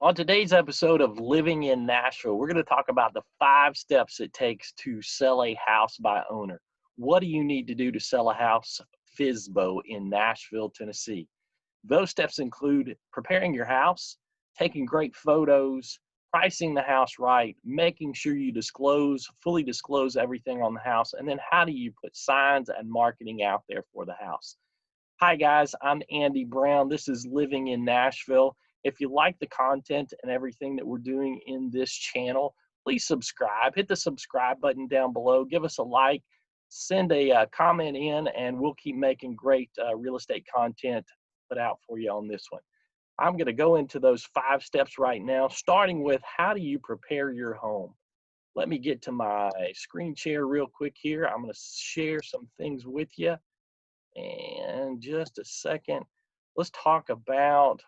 On today's episode of Living in Nashville, we're going to talk about the 5 steps it takes to sell a house by owner. What do you need to do to sell a house FSBO in Nashville, Tennessee? Those steps include preparing your house, taking great photos, pricing the house right, making sure you fully disclose everything on the house, and then how do you put signs and marketing out there for the house. Hi, guys. I'm Andy Brown. This is Living in Nashville. If you like the content and everything that we're doing in this channel, please subscribe. Hit the subscribe button down below. Give us a like. Send a comment in, and we'll keep making great real estate content put out for you on this one. I'm going to go into those 5 steps right now, starting with how do you prepare your home? Let me get to my screen share real quick here. I'm going to share some things with you. And just a second, let's talk about,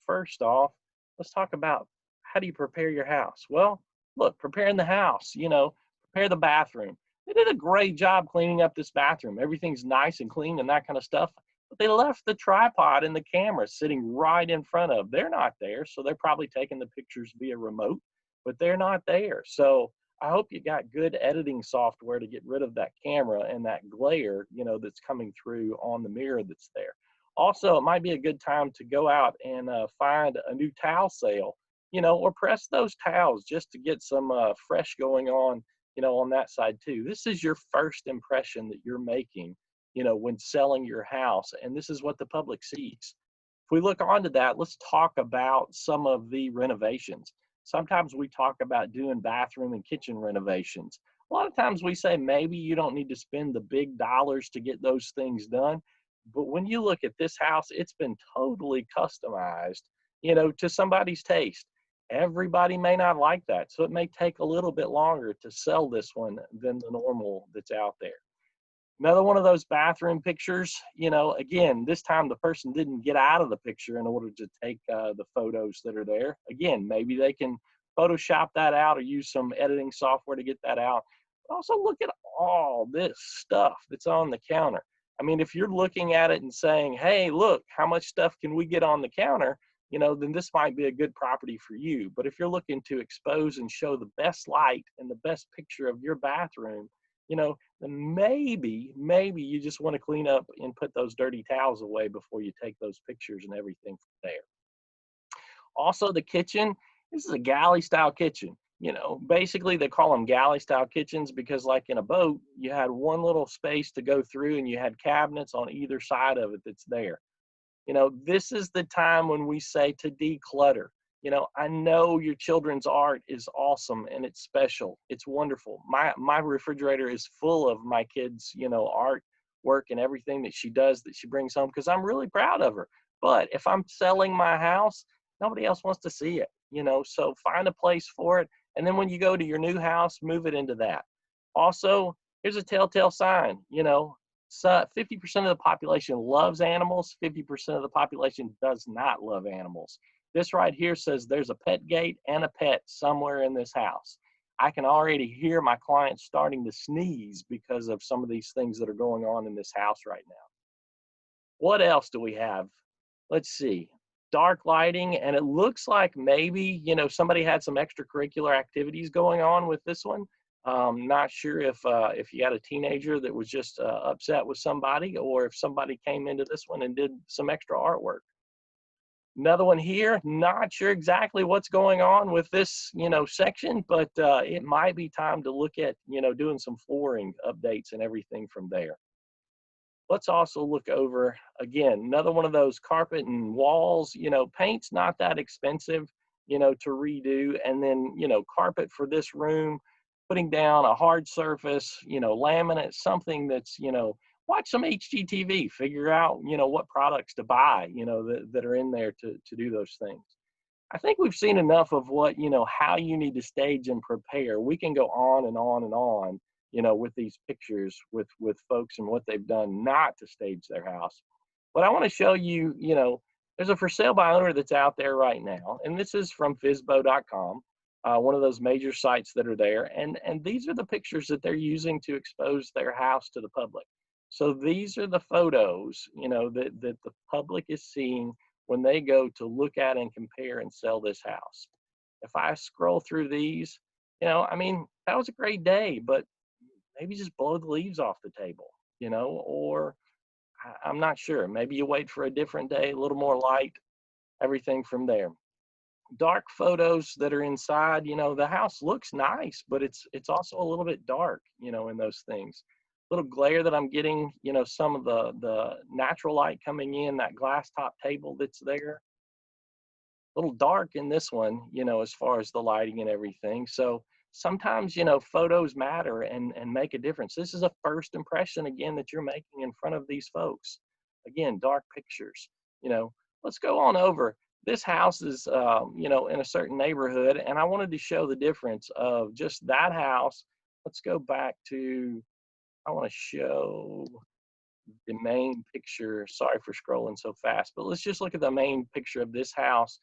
first off, let's talk about how do you prepare your house? Well, look, preparing the house, prepare the bathroom. They did a great job cleaning up this bathroom. Everything's nice and clean and that kind of stuff. But they left the tripod and the camera sitting right in front of. They're not there, so they're probably taking the pictures via remote, but they're not there. So I hope you got good editing software to get rid of that camera and that glare, that's coming through on the mirror that's there. Also, it might be a good time to go out and find a new towel sale, or press those towels just to get some fresh going on that side too. This is your first impression that you're making, when selling your house, and this is what the public sees. If we look onto that, let's talk about some of the renovations. Sometimes we talk about doing bathroom and kitchen renovations. A lot of times we say maybe you don't need to spend the big dollars to get those things done. But when you look at this house, it's been totally customized, to somebody's taste. Everybody may not like that. So it may take a little bit longer to sell this one than the normal that's out there. Another one of those bathroom pictures, again, this time the person didn't get out of the picture in order to take the photos that are there. Again, maybe they can Photoshop that out or use some editing software to get that out. But also look at all this stuff that's on the counter. I mean, if you're looking at it and saying, hey, look, how much stuff can we get on the counter? Then this might be a good property for you. But if you're looking to expose and show the best light and the best picture of your bathroom, then maybe you just want to clean up and put those dirty towels away before you take those pictures and everything from there. Also, the kitchen, this is a galley style kitchen. Basically they call them galley style kitchens because like in a boat, you had one little space to go through and you had cabinets on either side of it that's there. This is the time when we say to declutter. I know your children's art is awesome and it's special. It's wonderful. My refrigerator is full of my kids', art work and everything that she does that she brings home because I'm really proud of her. But if I'm selling my house, nobody else wants to see it, so find a place for it. And then when you go to your new house, move it into that. Also, here's a telltale sign, so 50% of the population loves animals, 50% of the population does not love animals. This right here says there's a pet gate and a pet somewhere in this house. I can already hear my clients starting to sneeze because of some of these things that are going on in this house right now. What else do we have? Let's see. Dark lighting, and it looks like maybe, somebody had some extracurricular activities going on with this one. Not sure if you had a teenager that was just upset with somebody or if somebody came into this one and did some extra artwork. Another one here, not sure exactly what's going on with this, section, but it might be time to look at, doing some flooring updates and everything from there. Let's also look over, again, another one of those carpet and walls, paint's not that expensive, to redo. And then, carpet for this room, putting down a hard surface, laminate, something that's, watch some HGTV, figure out, what products to buy, that are in there to do those things. I think we've seen enough of what, how you need to stage and prepare. We can go on and on and on, with these pictures with folks and what they've done not to stage their house. But I want to show you, there's a for sale by owner that's out there right now. And this is from FSBO.com, one of those major sites that are there. And these are the pictures that they're using to expose their house to the public. So these are the photos, that the public is seeing when they go to look at and compare and sell this house. If I scroll through these, I mean, that was a great day, but maybe just blow the leaves off the table, or I'm not sure. Maybe you wait for a different day, a little more light, everything from there. Dark photos that are inside, the house looks nice, but it's also a little bit dark, in those things. Little glare that I'm getting, some of the natural light coming in, that glass top table that's there. A little dark in this one, as far as the lighting and everything. So sometimes, photos matter and make a difference. This is a first impression, again, that you're making in front of these folks. Again, dark pictures, let's go on over. This house is, in a certain neighborhood, and I wanted to show the difference of just that house. Let's go back to, I want to show the main picture. Sorry for scrolling so fast, but let's just look at the main picture of this house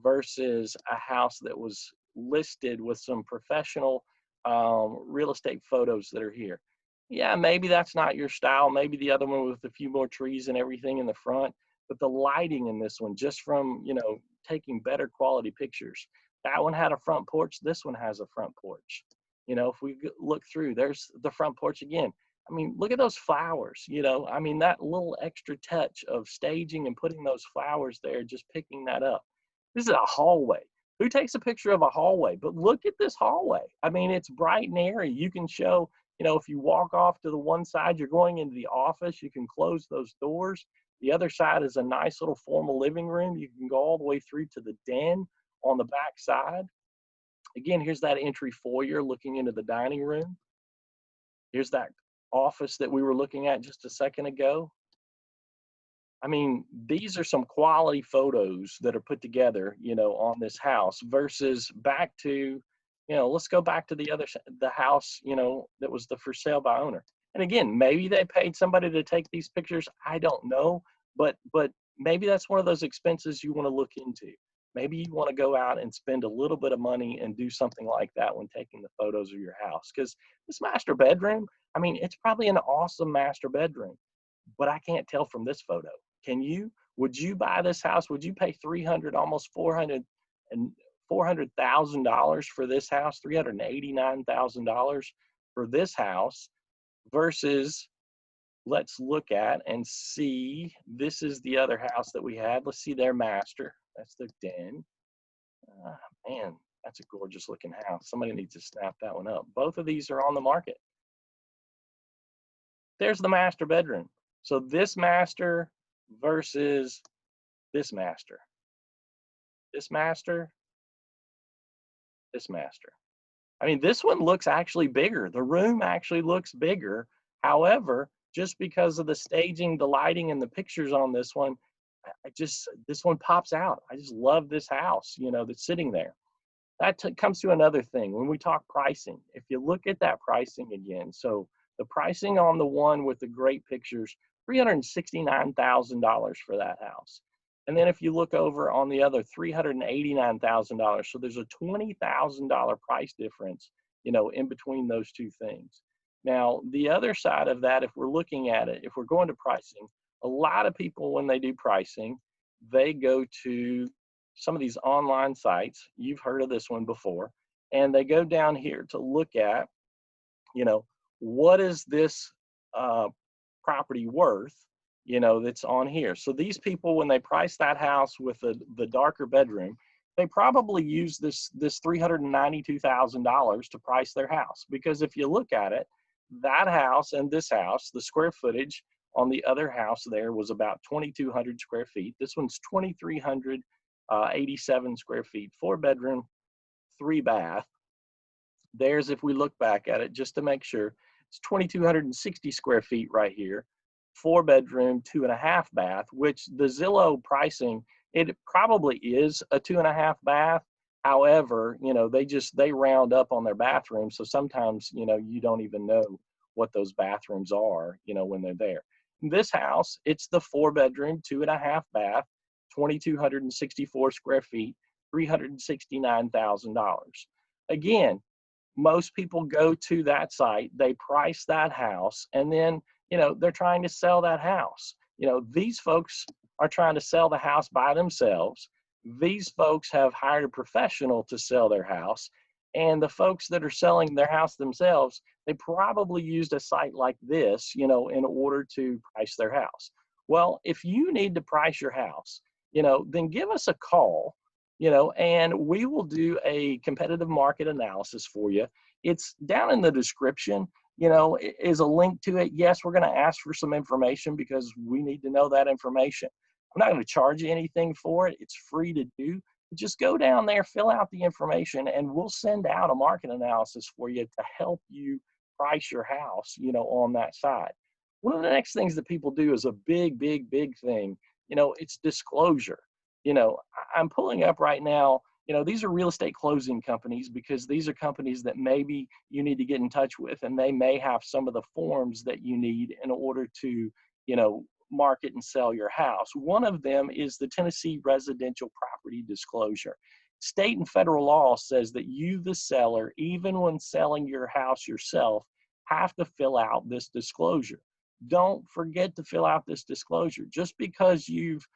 versus a house that was listed with some professional real estate photos that are here. Yeah, maybe that's not your style. Maybe the other one with a few more trees and everything in the front, but the lighting in this one, just from, taking better quality pictures. That one had a front porch. This one has a front porch. If we look through, there's the front porch again. I mean, look at those flowers, I mean, that little extra touch of staging and putting those flowers there, just picking that up. This is a hallway. Who takes a picture of a hallway? But look at this hallway. I mean, it's bright and airy. You can show, if you walk off to the one side, you're going into the office, you can close those doors. The other side is a nice little formal living room. You can go all the way through to the den on the back side. Again, here's that entry foyer looking into the dining room. Here's that office that we were looking at just a second ago. I mean, these are some quality photos that are put together, on this house versus back to, let's go back to the house, that was the for sale by owner. And again, maybe they paid somebody to take these pictures. I don't know, but maybe that's one of those expenses you want to look into. Maybe you want to go out and spend a little bit of money and do something like that when taking the photos of your house. Because this master bedroom, I mean, it's probably an awesome master bedroom, but I can't tell from this photo. Can you? Would you buy this house? Would you pay almost $400,000 for this house? $389,000 for this house versus, let's look at and see. This is the other house that we had. Let's see their master. That's the den. Man, that's a gorgeous looking house. Somebody needs to snap that one up. Both of these are on the market. There's the master bedroom. So this master versus this master. This master, this master. I mean, this one looks actually bigger. The room actually looks bigger. However, just because of the staging, the lighting, and the pictures on this one, this one pops out. I just love this house, that's sitting there. That comes to another thing. When we talk pricing, if you look at that pricing again, so the pricing on the one with the great pictures, $369,000 for that house. And then if you look over on the other, $389,000. So there's a $20,000 price difference, in between those two things. Now, the other side of that, if we're looking at it, if we're going to pricing, a lot of people, when they do pricing, they go to some of these online sites. You've heard of this one before. And they go down here to look at, what is this property worth, that's on here. So these people, when they price that house with the darker bedroom, they probably use this $392,000 to price their house. Because if you look at it, that house and this house, the square footage on the other house there was about 2,200 square feet. This one's 2,387 square feet, 4-bedroom, 3-bath. There's, if we look back at it, just to make sure, it's 2,260 square feet right here, 4-bedroom, 2.5-bath, which the Zillow pricing, it probably is a 2.5-bath. However, they round up on their bathrooms. So sometimes, you don't even know what those bathrooms are, when they're there. In this house, it's the 4-bedroom, 2.5-bath, 2,264 square feet, $369,000. Again, most people go to that site, they price that house, and then, they're trying to sell that house. These folks, are trying to sell the house by themselves. These folks have hired a professional to sell their house. And the folks that are selling their house themselves, they probably used a site like this, in order to price their house. Well, if you need to price your house, then give us a call, and we will do a competitive market analysis for you. It's down in the description, is a link to it. Yes, we're going to ask for some information because we need to know that information. I'm not going to charge you anything for it. It's free to do. Just go down there, fill out the information, and we'll send out a market analysis for you to help you price your house, on that side. One of the next things that people do is a big, big, big thing. It's disclosure. I'm pulling up right now, these are real estate closing companies because these are companies that maybe you need to get in touch with, and they may have some of the forms that you need in order to, market and sell your house. One of them is the Tennessee Residential Property Disclosure. State and federal law says that you, the seller, even when selling your house yourself, have to fill out this disclosure. Don't forget to fill out this disclosure. Just because you've,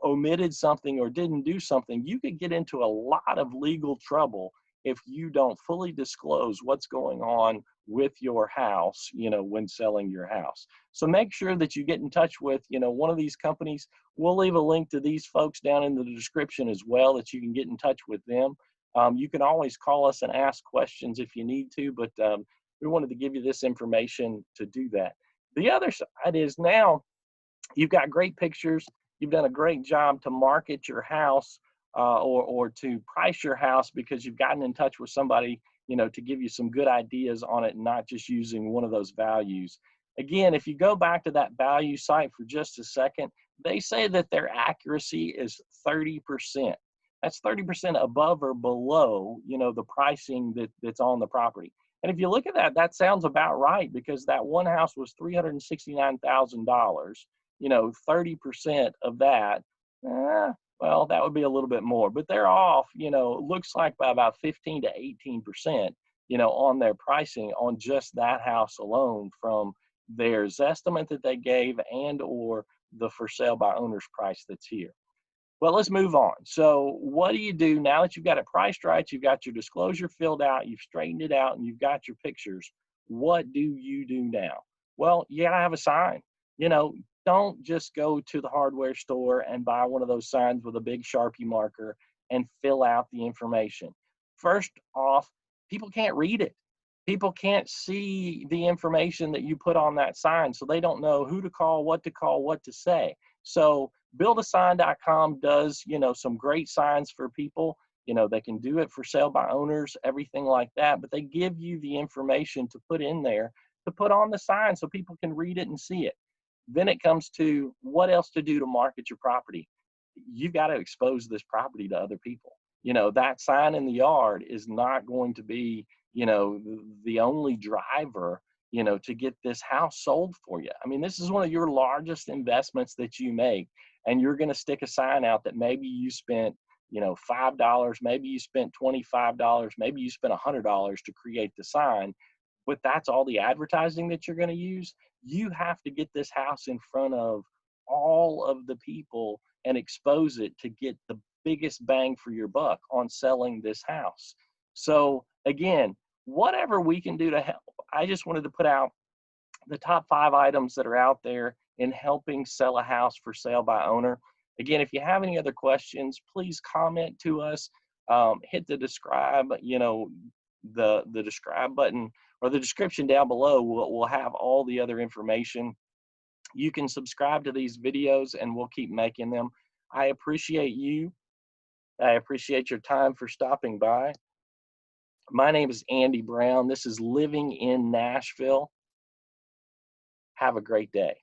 omitted something or didn't do something, you could get into a lot of legal trouble if you don't fully disclose what's going on with your house, when selling your house. So make sure that you get in touch with, one of these companies. We'll leave a link to these folks down in the description as well that you can get in touch with them. You can always call us and ask questions if you need to, but we wanted to give you this information to do that. The other side is now you've got great pictures. You've done a great job to market your house or to price your house because you've gotten in touch with somebody, to give you some good ideas on it, and not just using one of those values. Again, if you go back to that value site for just a second, they say that their accuracy is 30%. That's 30% above or below, the pricing that's on the property. And if you look at that, that sounds about right because that one house was $369,000. 30% of that, well, that would be a little bit more, but they're off, looks like by about 15 to 18%, on their pricing on just that house alone from their estimate that they gave and or the for sale by owner's price that's here. Well, let's move on. So what do you do now that you've got it priced right, you've got your disclosure filled out, you've straightened it out, and you've got your pictures? What do you do now? Well, you gotta have a sign. Don't just go to the hardware store and buy one of those signs with a big Sharpie marker and fill out the information. First off, people can't read it. People can't see the information that you put on that sign, so they don't know who to call, what to say. So buildasign.com does, some great signs for people. They can do it for sale by owners, everything like that, but they give you the information to put in there to put on the sign so people can read it and see it. Then it comes to what else to do to market your property. You've got to expose this property to other people. That sign in the yard is not going to be, the only driver, to get this house sold for you. I mean, this is one of your largest investments that you make, and you're going to stick a sign out that maybe you spent, $5, maybe you spent $25, maybe you spent $100 to create the sign, but that's all the advertising that you're going to use. You have to get this house in front of all of the people and expose it to get the biggest bang for your buck on selling this house. So again, whatever we can do to help, I just wanted to put out the top 5 items that are out there in helping sell a house for sale by owner. Again, if you have any other questions, please comment to us, hit the describe, the describe button or the description down below will have all the other information. You can subscribe to these videos and we'll keep making them. I appreciate you. I appreciate your time for stopping by. My name is Andy Brown. This is Living in Nashville. Have a great day.